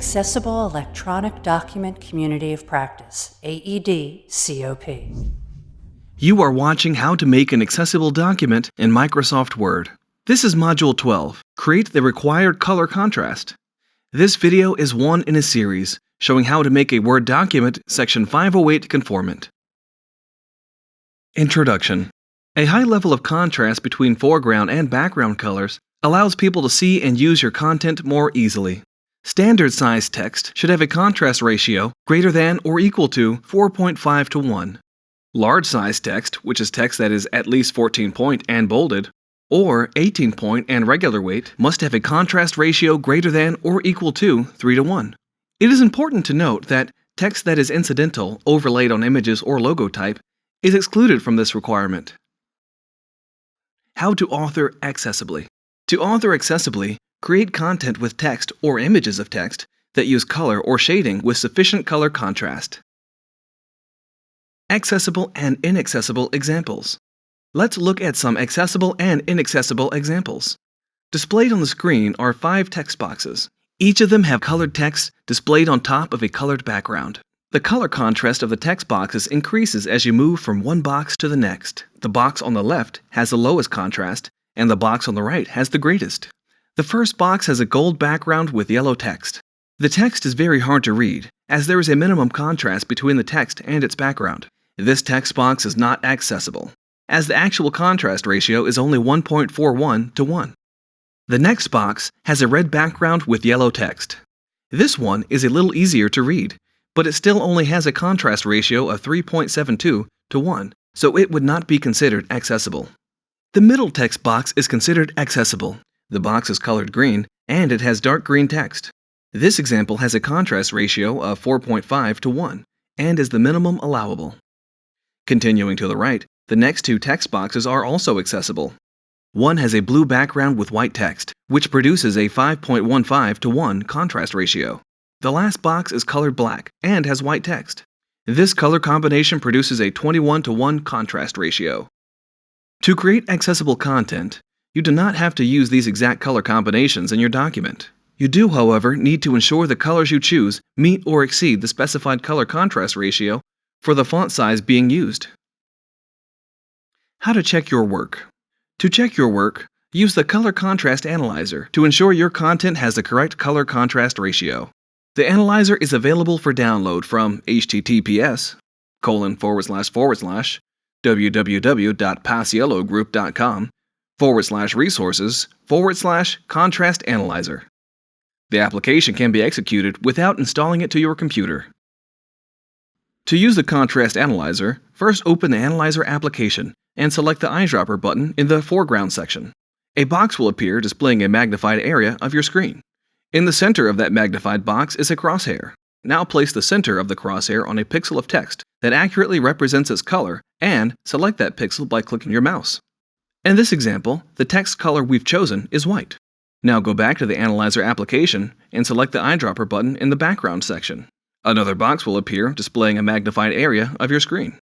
Accessible Electronic Document Community of Practice, AED, CoP. You are watching how to make an accessible document in Microsoft Word. This is Module 12, Create the Required Color Contrast. This video is one in a series, showing how to make a Word document Section 508 conformant. Introduction. A high level of contrast between foreground and background colors allows people to see and use your content more easily. Standard size text should have a contrast ratio greater than or equal to 4.5 to 1. Large size text, which is text that is at least 14 point and bolded, or 18 point and regular weight, must have a contrast ratio greater than or equal to 3 to 1. It is important to note that text that is incidental, overlaid on images or logo type, is excluded from this requirement. How to author accessibly. To author accessibly, create content with text or images of text that use color or shading with sufficient color contrast. Accessible and inaccessible examples. Let's look at some accessible and inaccessible examples. Displayed on the screen are 5 text boxes. Each of them have colored text displayed on top of a colored background. The color contrast of the text boxes increases as you move from one box to the next. The box on the left has the lowest contrast, and the box on the right has the greatest. The first box has a gold background with yellow text. The text is very hard to read, as there is a minimum contrast between the text and its background. This text box is not accessible, as the actual contrast ratio is only 1.41 to 1. The next box has a red background with yellow text. This one is a little easier to read, but it still only has a contrast ratio of 3.72 to 1, so it would not be considered accessible. The middle text box is considered accessible. The box is colored green, and it has dark green text. This example has a contrast ratio of 4.5 to 1, and is the minimum allowable. Continuing to the right, the next 2 text boxes are also accessible. One has a blue background with white text, which produces a 5.15 to 1 contrast ratio. The last box is colored black and has white text. This color combination produces a 21 to 1 contrast ratio. To create accessible content, you do not have to use these exact color combinations in your document. You do, however, need to ensure the colors you choose meet or exceed the specified color contrast ratio for the font size being used. How to check your work. To check your work, use the Color Contrast Analyzer to ensure your content has the correct color contrast ratio. The analyzer is available for download from https://www.paciellogroup.com/resources/contrast analyzer. The application can be executed without installing it to your computer. To use the Contrast Analyzer, first open the Analyzer application and select the eyedropper button in the Foreground section. A box will appear displaying a magnified area of your screen. In the center of that magnified box is a crosshair. Now place the center of the crosshair on a pixel of text that accurately represents its color and select that pixel by clicking your mouse. In this example, the text color we've chosen is white. Now go back to the Analyzer application and select the eyedropper button in the Background section. Another box will appear displaying a magnified area of your screen.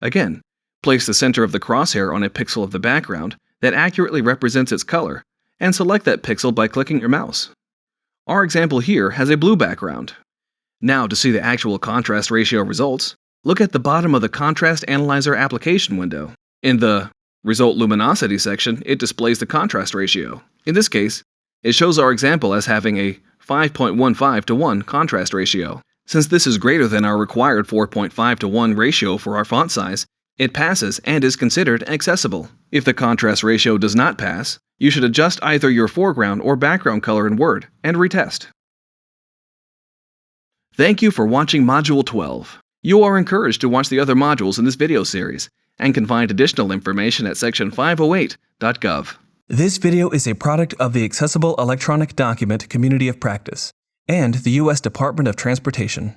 Again, place the center of the crosshair on a pixel of the background that accurately represents its color and select that pixel by clicking your mouse. Our example here has a blue background. Now to see the actual contrast ratio results, look at the bottom of the Contrast Analyzer application window. In the Result Luminosity section, it displays the contrast ratio. In this case, it shows our example as having a 5.15 to 1 contrast ratio. Since this is greater than our required 4.5 to 1 ratio for our font size, it passes and is considered accessible. If the contrast ratio does not pass, you should adjust either your foreground or background color in Word and retest. Thank you for watching Module 12. You are encouraged to watch the other modules in this video series and can find additional information at section 508.gov. This video is a product of the Accessible Electronic Document Community of Practice and the U.S. Department of Transportation.